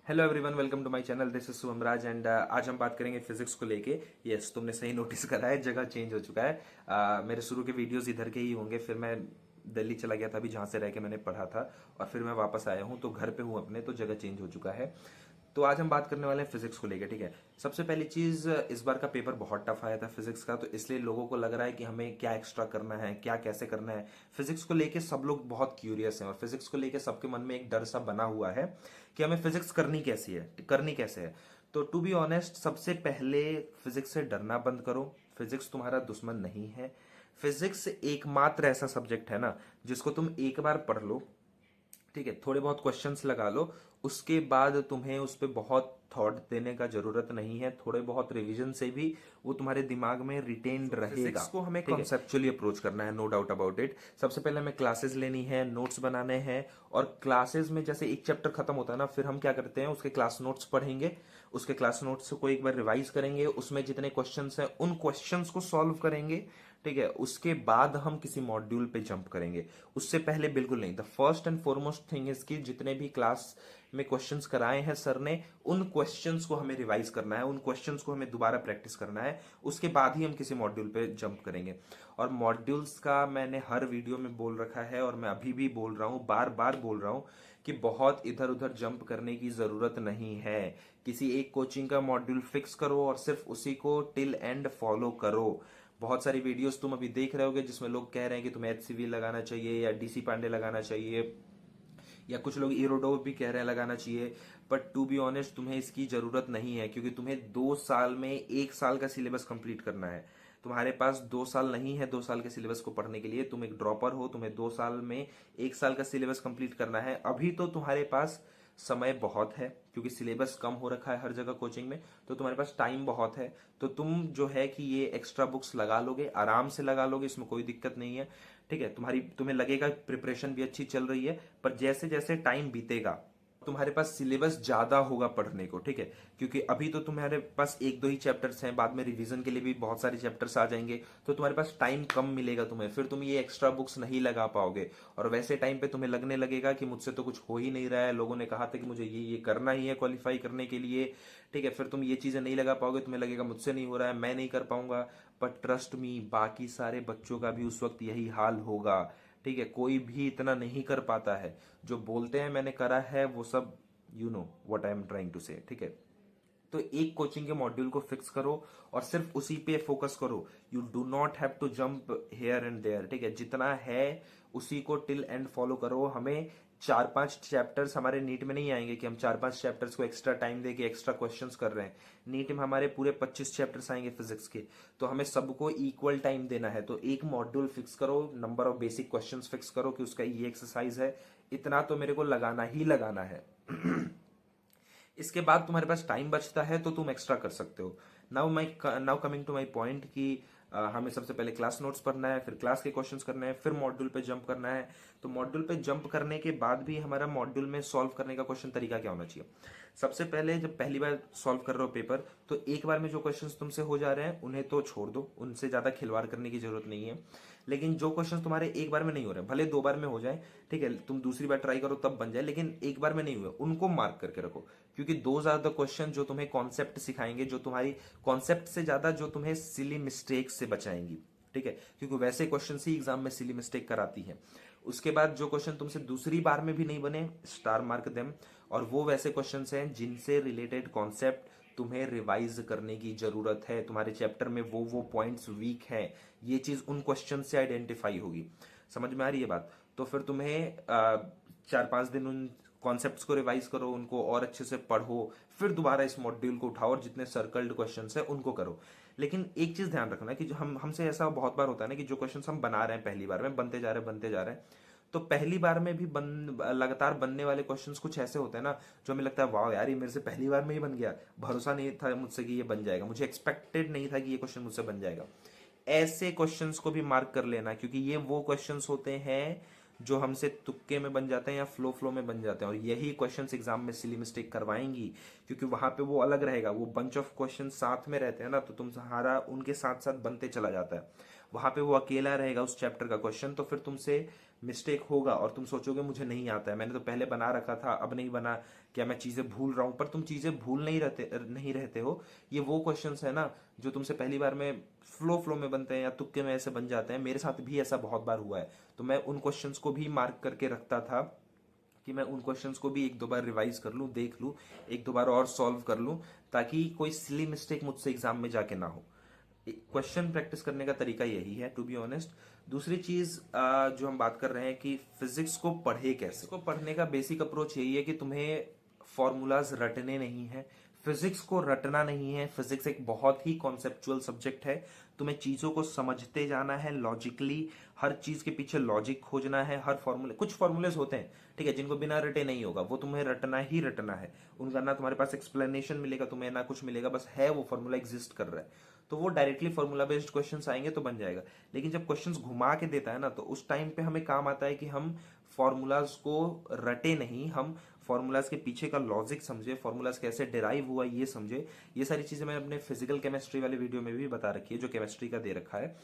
Hello everyone, welcome to my channel. This is Shubham Raj and आज हम बात करेंगे फिजिक्स को लेके। यस, तुमने सही नोटिस करा है, जगह चेंज हो चुका है। मेरे शुरू के वीडियोस इधर के ही होंगे, फिर मैं दिल्ली चला गया था अभी, जहां से रह के मैंने पढ़ा था, और फिर मैं वापस आया हूँ, तो घर पे हूँ अपने, तो जगह चेंज हो चुका है। तो आज हम बात करने वाले हैं फिजिक्स को लेके, ठीक है। सबसे पहली चीज, इस बार का पेपर बहुत टफ आया था फिजिक्स का, तो इसलिए लोगों को लग रहा है कि हमें क्या एक्स्ट्रा करना है, क्या कैसे करना है। फिजिक्स को लेके सब लोग बहुत क्यूरियस हैं, और फिजिक्स को लेके सबके मन में एक डर सा बना हुआ है कि हमें फिजिक्स करनी कैसी है, करनी कैसे है। तो टू बी ऑनेस्ट, सबसे पहले फिजिक्स से डरना बंद करो। फिजिक्स तुम्हारा दुश्मन नहीं है। फिजिक्स एकमात्र ऐसा सब्जेक्ट है ना जिसको तुम एक बार पढ़ लो, ठीक है, थोड़े बहुत क्वेश्चंस लगा लो, उसके बाद तुम्हें उस पर बहुत थॉट देने का जरूरत नहीं है। थोड़े बहुत रिवीजन से भी वो तुम्हारे दिमाग में रिटेन्ड रहेगा। फिजिक्स को हमें कॉन्सेप्चुअली अप्रोच करना है, नो डाउट अबाउट इट। सबसे पहले हमें क्लासेस लेनी है, नोट्स बनाने हैं, और क्लासेस में जैसे एक चैप्टर खत्म होता है ना, फिर हम क्या करते हैं, उसके क्लास नोट्स पढ़ेंगे, उसके क्लास नोट्स को एक बार रिवाइज करेंगे, उसमें जितने क्वेश्चंस हैं उन क्वेश्चंस को सॉल्व करेंगे, ठीक है। उसके बाद हम किसी मॉड्यूल पे जंप करेंगे, उससे पहले बिल्कुल नहीं। The first and foremost thing is कि जितने भी क्लास में क्वेश्चंस कराए हैं सर ने, उन क्वेश्चंस को हमें रिवाइज करना है, उन क्वेश्चंस को हमें दोबारा प्रैक्टिस करना है, उसके बाद ही हम किसी मॉड्यूल पे जंप करेंगे। और मॉड्यूल्स का मैंने हर वीडियो में बोल रखा है, और मैं अभी भी बोल रहा हूं, बार बार बोल रहा हूं कि बहुत इधर उधर जंप करने की जरूरत नहीं है। किसी एक कोचिंग का मॉड्यूल फिक्स करो और सिर्फ उसी को टिल एंड फॉलो करो। बहुत सारी वीडियोस तुम अभी देख रहे होगे जिसमें लोग कह रहे हैं कि तुम्हें एचसीवी लगाना चाहिए या डीसी पांडे लगाना चाहिए, या कुछ लोग इरोडो भी कह रहे हैं लगाना चाहिए। बट टू बी ऑनेस्ट, तुम्हें इसकी जरूरत नहीं है, क्योंकि तुम्हें 2 साल में 1 साल का सिलेबस कंप्लीट करना है। तुम्हारे पास 2 साल नहीं है 2 साल के सिलेबस को पढ़ने के लिए। तुम एक ड्रॉपर हो, तुम्हें 2 साल में 1 साल का सिलेबस कंप्लीट करना है। अभी तो तुम्हारे पास समय बहुत है, क्योंकि सिलेबस कम हो रखा है हर जगह कोचिंग में, तो तुम्हारे पास टाइम बहुत है। तो तुम जो है कि ये एक्स्ट्रा बुक्स लगा लोगे, आराम से लगा लोगे, इसमें कोई दिक्कत नहीं है, ठीक है। तुम्हें लगेगा प्रिपरेशन भी अच्छी चल रही है, पर जैसे जैसे टाइम बीतेगा तुम्हारे पास सिलेबस ज्यादा होगा पढ़ने को, ठीक है। क्योंकि अभी तो तुम्हारे पास एक दो ही चैप्टर्स हैं, बाद में रिवीजन के लिए भी बहुत सारे चैप्टर्स आ जाएंगे, तो तुम्हारे पास टाइम कम मिलेगा तुम्हें, फिर तुम ये एक्स्ट्रा बुक्स नहीं लगा पाओगे। और वैसे टाइम पे तुम्हें लगने लगेगा कि मुझसे तो कुछ हो ही नहीं रहा है, लोगों ने कहा था कि मुझे ये करना ही है क्वालिफाई करने के लिए, ठीक है। फिर तुम ये चीजें नहीं लगा पाओगे, तुम्हें लगेगा मुझसे नहीं हो रहा है, मैं नहीं कर पाऊंगा। बट ट्रस्ट मी, बाकी सारे बच्चों का भी उस वक्त यही हाल होगा, ठीक है। कोई भी इतना नहीं कर पाता है। जो बोलते हैं मैंने करा है, वो सब you know what I am trying to say, ठीक है। तो एक कोचिंग के मॉड्यूल को फिक्स करो और सिर्फ उसी पे फोकस करो। You do not have to jump here and there, ठीक है। जितना है उसी को टिल एंड फॉलो करो। हमें 4-5 चैप्टर्स हमारे नीट में नहीं आएंगे कि हम 4-5 चैप्टर्स को एक्स्ट्रा टाइम देके एक्स्ट्रा क्वेश्चंस कर रहे हैं। नीट में हमारे पूरे 25 चैप्टर्स आएंगे फिजिक्स के, तो हमें सबको इक्वल टाइम देना है। तो एक मॉड्यूल फिक्स करो, number of basic questions fix करो कि उसका ये एक्सरसाइज है, इतना तो मेरे को लगाना ही लगाना है। इसके बाद तुम्हारे पास टाइम बचता है तो तुम एक्स्ट्रा कर सकते हो। Now coming to my point कि हमें सबसे पहले क्लास नोट्स पढ़ना है, फिर क्लास के क्वेश्चंस करने हैं, फिर मॉड्यूल पे जंप करना है। तो मॉड्यूल पे जंप करने के बाद भी हमारा मॉड्यूल में सॉल्व करने का क्वेश्चन तरीका क्या होना चाहिए। सबसे पहले जब पहली बार सॉल्व कर रहे हो पेपर, तो एक बार में जो क्वेश्चंस तुमसे हो जा रहे हैं उन्हें तो छोड़ दो, उनसे ज्यादा खिलवाड़ करने की जरूरत नहीं है। लेकिन जो क्वेश्चन तुम्हारे एक बार में नहीं हो रहे, भले 2 बार में हो जाए, ठीक है, तुम दूसरी बार ट्राई करो तब बन जाए, लेकिन एक बार में नहीं हुए उनको मार्क करके रखो। क्योंकि दो ज्यादा क्वेश्चन जो तुम्हें कॉन्सेप्ट सिखाएंगे, जो तुम्हारी कॉन्सेप्ट से ज्यादा जो तुम्हें सिली मिस्टेक से बचाएंगी, ठीक है। क्योंकि वैसे क्वेश्चन ही एग्जाम में सिली मिस्टेक कराती है। उसके बाद जो क्वेश्चन तुमसे दूसरी बार में भी नहीं बने, स्टार मार्क देम। और वो वैसे क्वेश्चन हैं जिनसे रिलेटेड कॉन्सेप्ट तुम्हें रिवाइज करने की जरूरत है, तुम्हारे चैप्टर में वो पॉइंट्स वीक है, ये चीज उन क्वेश्चन से आइडेंटिफाई होगी। समझ में आ रही है बात। तो फिर तुम्हें 4-5 दिन उन कॉन्सेप्ट्स को रिवाइज करो, उनको और अच्छे से पढ़ो, फिर दोबारा इस मॉड्यूल को उठाओ और जितने सर्कल्ड क्वेश्चंस है उनको करो। लेकिन एक चीज ध्यान रखना कि जो हमसे ऐसा बहुत बार होता है ना कि जो क्वेश्चंस हम बना रहे हैं पहली बार में, बनते जा रहे हैं, तो पहली बार में भी लगातार बनने वाले क्वेश्चंस कुछ ऐसे होते हैं ना, जो हमें लगता है वाह यार, ये मेरे से पहली बार में ही बन गया, भरोसा नहीं था मुझसे कि ये बन जाएगा, मुझे एक्सपेक्टेड नहीं था कि ये क्वेश्चन मुझसे बन जाएगा। ऐसे क्वेश्चंस को भी मार्क कर लेना, क्योंकि ये वो क्वेश्चंस होते हैं जो हमसे तुक्के में बन जाते हैं या फ्लो में बन जाते हैं, और यही क्वेश्चंस एग्जाम में सिली मिस्टेक करवाएंगी। क्योंकि वहां पे वो अलग रहेगा, वो बंच ऑफ क्वेश्चन साथ में रहते हैं ना, तो तुम्हारा उनके साथ साथ बनते चला जाता है। वहां पे वो अकेला रहेगा उस चैप्टर का क्वेश्चन, तो फिर तुमसे मिस्टेक होगा और तुम सोचोगे मुझे नहीं आता है, मैंने तो पहले बना रखा था अब नहीं बना, क्या मैं चीजें भूल रहा हूं? पर तुम चीजें भूल नहीं रहते हो। ये वो क्वेश्चंस है ना जो तुमसे पहली बार में फ्लो में बनते हैं या तुक्के में ऐसे बन जाते हैं। मेरे साथ भी ऐसा बहुत बार हुआ है। तो मैं उन क्वेश्चंस को भी मार्क करके रखता था कि मैं उन क्वेश्चंस को भी एक दो बार रिवाइज कर लूं, देख लूं, एक दो बार और सॉल्व कर लूं, ताकि कोई सिली मिस्टेक मुझसे एग्जाम में जाके ना हो। क्वेश्चन प्रैक्टिस करने का तरीका यही है, टू बी ऑनेस्ट। दूसरी चीज जो हम बात कर रहे हैं कि फिजिक्स को पढ़े कैसे। इसको पढ़ने का बेसिक अप्रोच यही है कि तुम्हें फॉर्मूलाज रटने नहीं है, फिजिक्स को रटना नहीं है। फिजिक्स एक बहुत ही कॉन्सेप्चुअल सब्जेक्ट है। तुम्हें चीजों को समझते जाना है लॉजिकली, हर चीज के पीछे लॉजिक खोजना है। हर फॉर्मूले, कुछ फॉर्मूलेज होते हैं ठीक है जिनको बिना रटे नहीं होगा, वो तुम्हें रटना ही रटना है। उनका ना तुम्हारे पास एक्सप्लेनेशन मिलेगा तुम्हें, ना कुछ मिलेगा, बस है वो फॉर्मूला एग्जिस्ट कर रहा है। तो वो डायरेक्टली फॉर्मूला बेस्ड क्वेश्चंस आएंगे तो बन जाएगा। लेकिन जब क्वेश्चंस घुमा के देता है ना, तो उस टाइम पे हमें काम आता है कि हम फॉर्मूलाज को रटे नहीं, हम फॉर्मूलाज के पीछे का लॉजिक समझे, फॉर्मूलाज कैसे डिराइव हुआ ये समझे। ये सारी चीजें मैंने अपने फिजिकल केमिस्ट्री वाले वीडियो में भी बता रखी है, जो केमिस्ट्री का दे रखा है।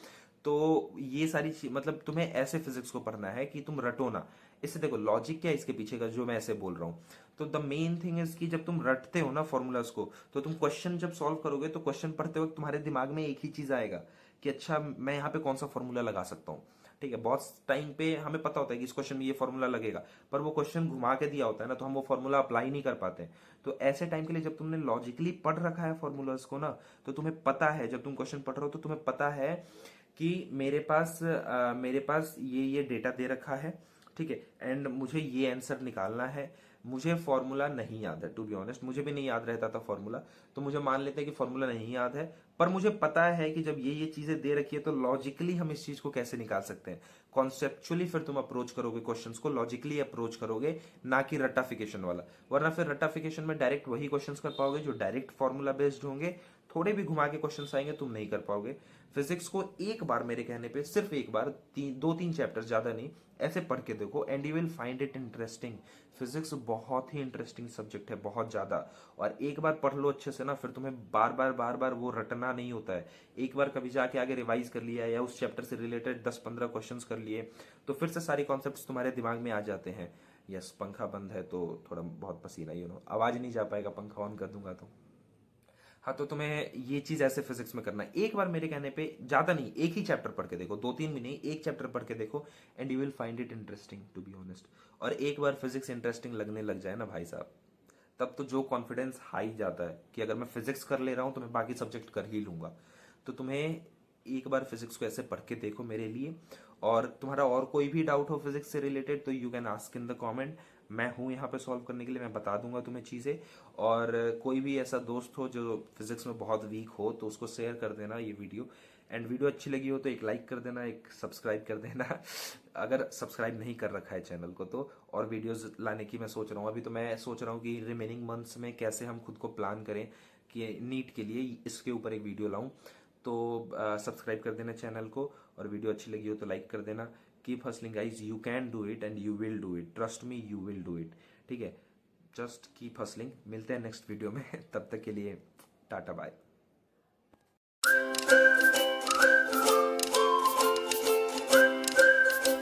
तो ये सारी चीज मतलब तुम्हें ऐसे फिजिक्स को पढ़ना है कि तुम रटो ना। इससे देखो लॉजिक क्या है इसके पीछे का, जो मैं ऐसे बोल रहा हूँ। तो द मेन थिंग इज कि जब तुम रटते हो ना फॉर्मूलाज को, तो तुम क्वेश्चन जब सॉल्व करोगे तो क्वेश्चन पढ़ते वक्त तुम्हारे दिमाग में एक ही चीज आएगा कि अच्छा मैं यहाँ पे कौन सा फॉर्मूला लगा सकता हूँ। ठीक है, बहुत टाइम पे हमें पता होता है कि इस क्वेश्चन में ये फॉर्मूला लगेगा, पर वो क्वेश्चन घुमा के दिया होता है ना, तो हम वो फॉर्मूला अप्लाई नहीं कर पाते। तो ऐसे टाइम के लिए जब तुमने लॉजिकली पढ़ रखा है फॉर्मूलाज को ना, तो तुम्हें पता है, जब तुम क्वेश्चन पढ़ रहे हो तो तुम्हें पता है कि मेरे पास ये डेटा दे रखा है, ठीक है, एंड मुझे ये आंसर निकालना है। मुझे फॉर्मूला नहीं याद है, टू बी ऑनेस्ट मुझे भी नहीं याद रहता था फॉर्मूला। तो मुझे मान लेते हैं कि फॉर्मूला नहीं याद है, पर मुझे पता है कि जब ये चीजें दे रखी है तो लॉजिकली हम इस चीज को कैसे निकाल सकते हैं। कॉन्सेप्चुअली फिर तुम अप्रोच करोगे क्वेश्चंस को, लॉजिकली अप्रोच करोगे, ना कि रटाफिकेशन वाला। वरना फिर रटाफिकेशन में डायरेक्ट वही क्वेश्चंस कर पाओगे जो डायरेक्ट फॉर्मूला बेस्ड होंगे, थोड़े भी घुमा के क्वेश्चंस आएंगे तुम नहीं कर पाओगे। फिजिक्स को एक बार, मेरे कहने पे सिर्फ एक बार, दो तीन चैप्टर, ज्यादा नहीं, ऐसे पढ़ के देखो and you will find it interesting. Physics बहुत ही इंटरेस्टिंग सब्जेक्ट है, बहुत ज्यादा। और एक बार पढ़ लो अच्छे से ना, फिर तुम्हें बार बार वो रटना नहीं होता है। एक बार कभी जाके आगे रिवाइज कर लिया या उस चैप्टर से रिलेटेड 10-15 क्वेश्चंस कर लिए, तो फिर से सारे कॉन्सेप्ट्स तुम्हारे दिमाग में आ जाते हैं। यस, पंखा बंद है तो थोड़ा बहुत पसीना, आवाज नहीं जा पाएगा, पंखा ऑन कर दूंगा तो। हाँ, तो तुम्हें ये चीज ऐसे फिजिक्स में करना है। एक बार मेरे कहने पे, ज्यादा नहीं, एक ही चैप्टर पढ़ के देखो, दो तीन भी नहीं, एक चैप्टर पढ़ के देखो and you will find it interesting, to be honest. और एक बार फिजिक्स इंटरेस्टिंग लगने लग जाए ना भाई साहब, तब तो जो कॉन्फिडेंस हाई जाता है कि अगर मैं फिजिक्स कर ले रहा हूं तो मैं बाकी सब्जेक्ट कर ही लूंगा। तो तुम्हें एक बार फिजिक्स को ऐसे पढ़ के देखो मेरे लिए। और तुम्हारा और कोई भी डाउट हो फिजिक्स से रिलेटेड तो you can ask in the comment. मैं हूं यहाँ पे सॉल्व करने के लिए, मैं बता दूंगा तुम्हें चीजें। और कोई भी ऐसा दोस्त हो जो फिजिक्स में बहुत वीक हो तो उसको शेयर कर देना ये वीडियो। एंड वीडियो अच्छी लगी हो तो एक लाइक कर देना, एक सब्सक्राइब कर देना अगर सब्सक्राइब नहीं कर रखा है चैनल को तो। और वीडियोस लाने की मैं सोच रहा हूँ, अभी तो मैं सोच रहा हूँ कि रिमेनिंग मंथ्स में कैसे हम खुद को प्लान करें कि नीट के लिए इसके ऊपर एक वीडियो लाऊं। तो सब्सक्राइब कर देना चैनल को, और वीडियो अच्छी लगी हो तो लाइक कर देना। Keep hustling guys, you can do it and you will do it, trust me you will do it. ठीक है, जस्ट कीप हसलिंग। मिलते हैं नेक्स्ट वीडियो में, तब तक के लिए टाटा बाय।